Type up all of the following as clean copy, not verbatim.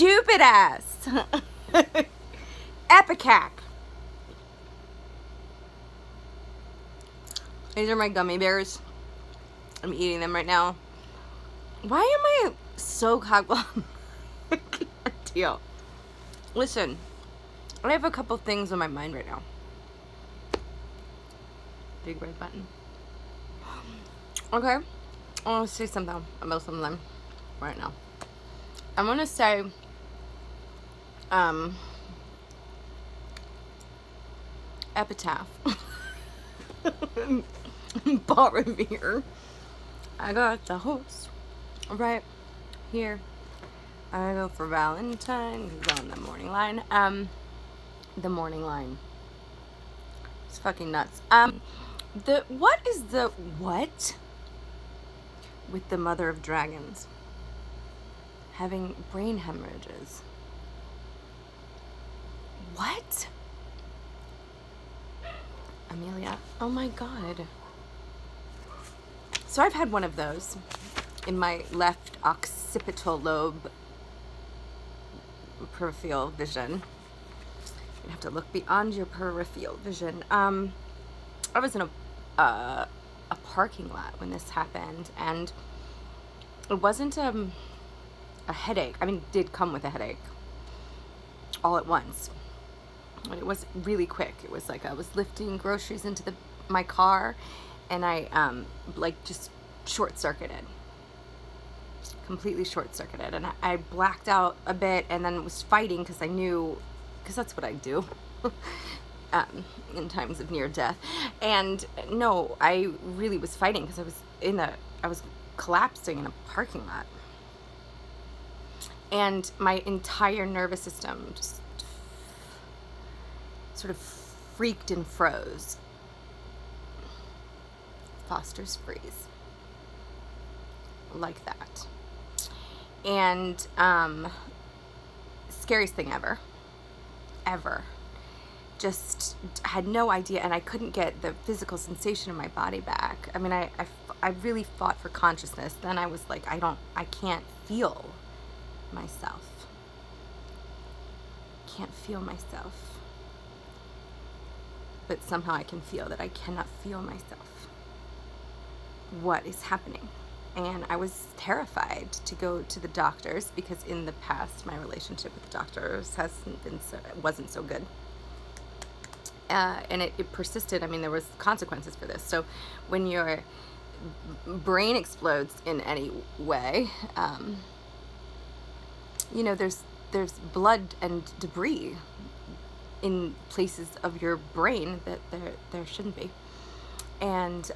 stupid ass. Epicac. These are my gummy bears. I'm eating them right now. Why am I so cockblocked? I can't deal. Listen, I have a couple things on my mind right now. Big red button. Okay, I want to say something about something right now. I'm gonna say, epitaph. Paul Revere. I got the horse right here. I go for Valentine. He's on the morning line. The morning line. It's fucking nuts. What is the what with the mother of dragons having brain hemorrhages? What? Amelia, oh my god. So I've had one of those in my left occipital lobe peripheral vision. You have to look beyond your peripheral vision. I was in a parking lot when this happened, and it wasn't a headache. I mean, it did come with a headache all at once. But it was really quick. It was like I was lifting groceries into my car, and I like just short-circuited, completely short-circuited, and I blacked out a bit, and then was fighting because I knew, because that's what I do in times of near death. And no, I really was fighting because I was collapsing in a parking lot, and my entire nervous system just sort of freaked and froze. Foster's freeze. Like that. And scariest thing ever. Just had no idea, and I couldn't get the physical sensation of my body back. I mean, I really fought for consciousness. Then I was like, I can't feel myself. Can't feel myself. But somehow I can feel that I cannot feel myself. What is happening? And I was terrified to go to the doctors, because in the past my relationship with the doctors wasn't so good. And it persisted. I mean, there was consequences for this. So when your brain explodes in any way, there's blood and debris in places of your brain that there shouldn't be. And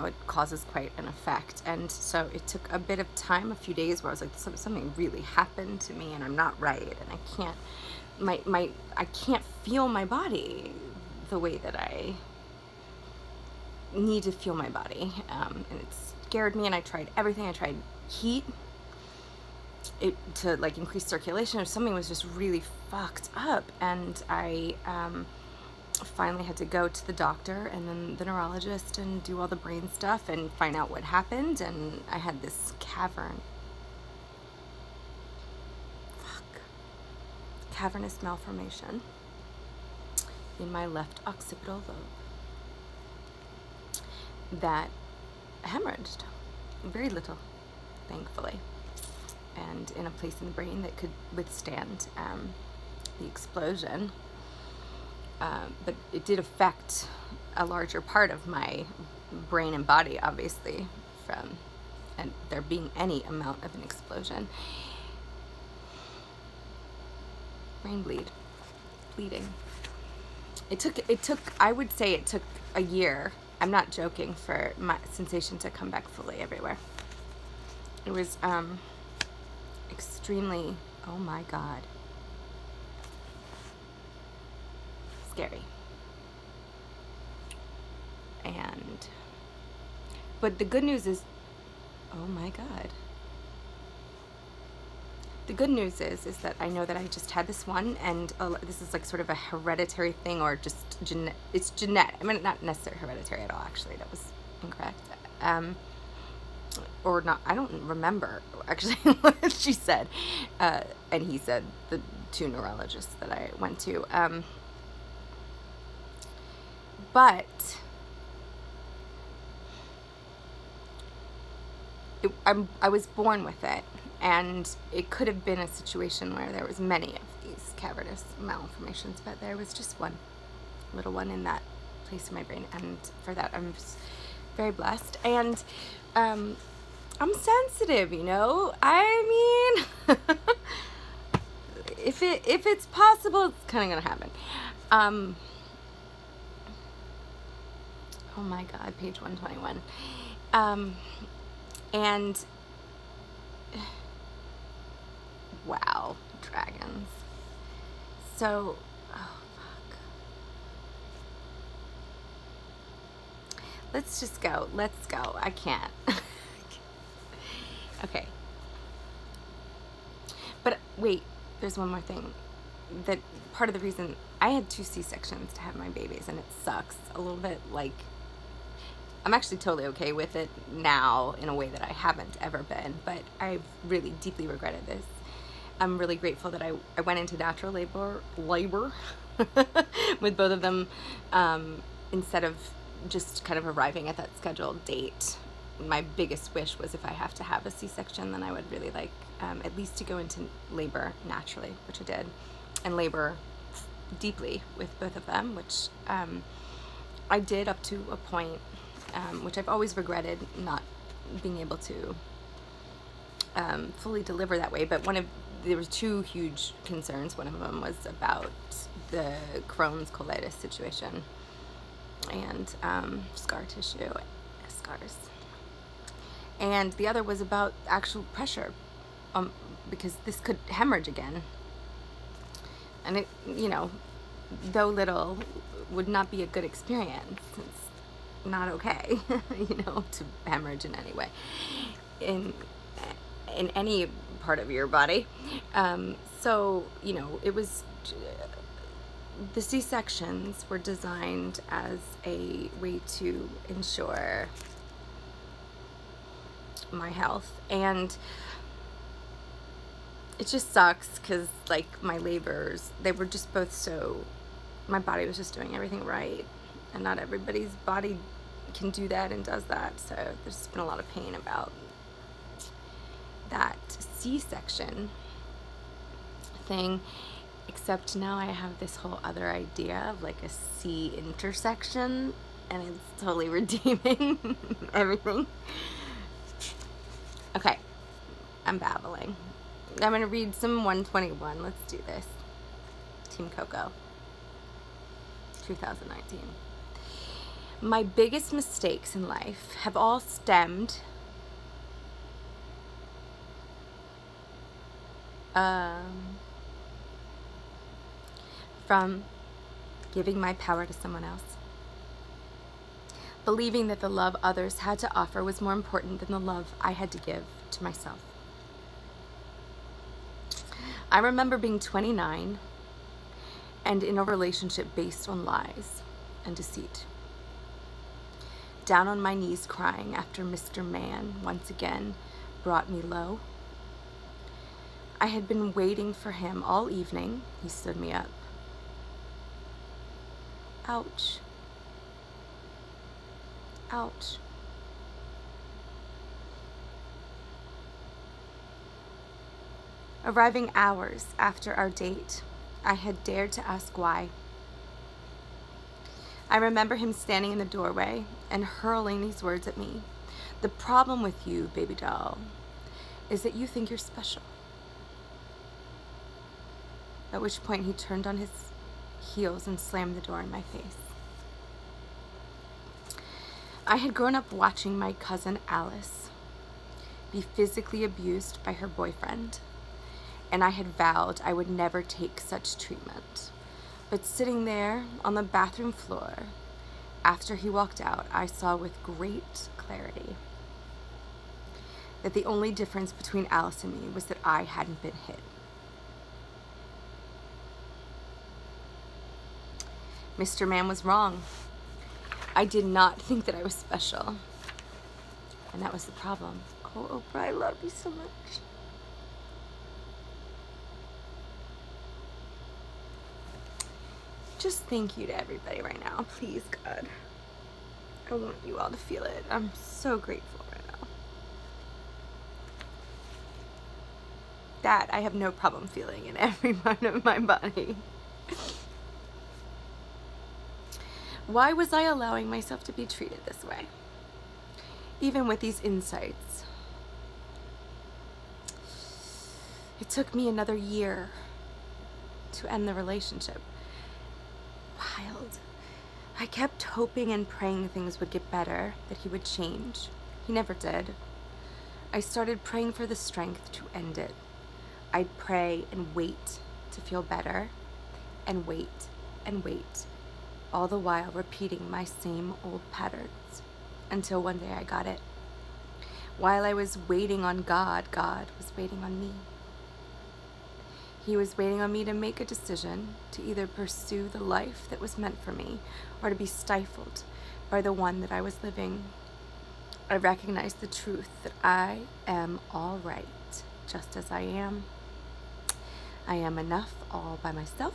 it causes quite an effect. And so it took a bit of time, a few days, where I was like, something really happened to me and I'm not right, and I can't feel my body the way that I need to feel my body. And it scared me, and I tried everything. I tried heat to like increase circulation, or something was just really fucked up. And I finally had to go to the doctor and then the neurologist and do all the brain stuff and find out what happened. And I had this cavernous malformation in my left occipital lobe that hemorrhaged very little, thankfully, and in a place in the brain that could withstand the explosion. But it did affect a larger part of my brain and body, obviously, and there being any amount of an explosion. Brain bleeding. It took, I would say it took a year, I'm not joking, for my sensation to come back fully everywhere. It was extremely, oh my God, scary. But the good news is, oh my God. The good news is that I know that I just had this one, and this is like sort of a hereditary thing, or just it's genetic. I mean, not necessarily hereditary at all, actually. That was incorrect. or not, I don't remember actually what she said. And he said, the two neurologists that I went to. But I was born with it, and it could have been a situation where there was many of these cavernous malformations, but there was just one little one in that place in my brain, and for that I'm just very blessed. And I'm sensitive, you know. I mean, if it's possible, it's kind of gonna happen. Oh my God, page 121. And wow, dragons. So, oh fuck. Let's just go. Let's go. I can't. Okay. But wait, there's one more thing. That part of the reason I had 2 C-sections to have my babies, and it sucks a little bit. Like, I'm actually totally okay with it now in a way that I haven't ever been, but I've really deeply regretted this. I'm really grateful that I went into natural labor with both of them, instead of just kind of arriving at that scheduled date. My biggest wish was, if I have to have a C-section, then I would really like at least to go into labor naturally, which I did, and labor deeply with both of them, which I did up to a point, which I've always regretted not being able to fully deliver that way. But there was 2 huge concerns. One of them was about the Crohn's colitis situation and scar tissue, scars. And the other was about actual pressure, because this could hemorrhage again. And it, you know, though little, would not be a good experience. It's not okay, you know, to hemorrhage in any way, in any part of your body. So, you know, it was, the C-sections were designed as a way to ensure my health, and it just sucks because, like, my labors, they were just both so, my body was just doing everything right, and not everybody's body can do that and does that. So there's been a lot of pain about that C-section thing, except now I have this whole other idea of like a C intersection, and it's totally redeeming everything. Okay, I'm babbling. I'm going to read some 121. Let's do this. Team Coco, 2019. My biggest mistakes in life have all stemmed from giving my power to someone else, believing that the love others had to offer was more important than the love I had to give to myself. I remember being 29 and in a relationship based on lies and deceit. Down on my knees crying after Mr. Man once again brought me low. I had been waiting for him all evening. He stood me up. Ouch. Ouch. Arriving hours after our date, I had dared to ask why. I remember him standing in the doorway and hurling these words at me. The problem with you, baby doll, is that you think you're special. At which point he turned on his heels and slammed the door in my face. I had grown up watching my cousin Alice be physically abused by her boyfriend, and I had vowed I would never take such treatment. But sitting there on the bathroom floor, after he walked out, I saw with great clarity that the only difference between Alice and me was that I hadn't been hit. Mr. Man was wrong. I did not think that I was special. And that was the problem. Oh, Oprah, I love you so much. Just thank you to everybody right now. Please, God. I want you all to feel it. I'm so grateful right now. That I have no problem feeling in every part of my body. Why was I allowing myself to be treated this way? Even with these insights. It took me another year to end the relationship. Wild. I kept hoping and praying things would get better, that he would change. He never did. I started praying for the strength to end it. I'd pray and wait to feel better, and wait and wait, all the while repeating my same old patterns, until one day I got it. While I was waiting on God, God was waiting on me. He was waiting on me to make a decision to either pursue the life that was meant for me or to be stifled by the one that I was living. I recognized the truth that I am all right, just as I am. I am enough all by myself.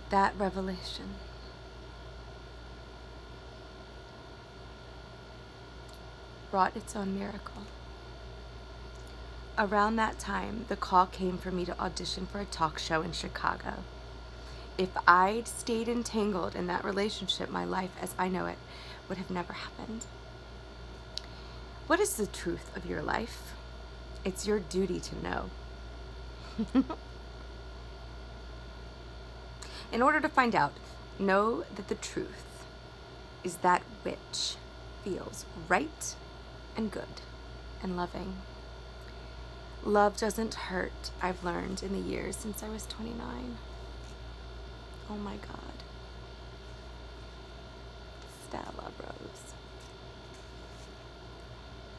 That revelation brought its own miracle. Around that time, the call came for me to audition for a talk show in Chicago. If I'd stayed entangled in that relationship, my life as I know it would have never happened. What is the truth of your life? It's your duty to know. In order to find out, know that the truth is that which feels right and good and loving. Love doesn't hurt, I've learned in the years since I was 29. Oh my God. Stella Rose.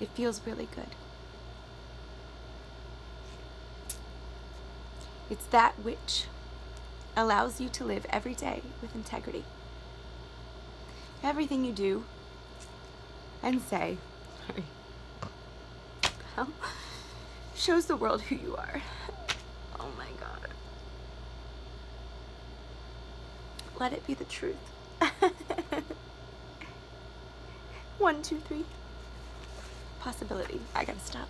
It feels really good. It's that which allows you to live every day with integrity. Everything you do and say, well, shows the world who you are. Oh my God. Let it be the truth. 1, 2, 3. Possibility. I gotta stop.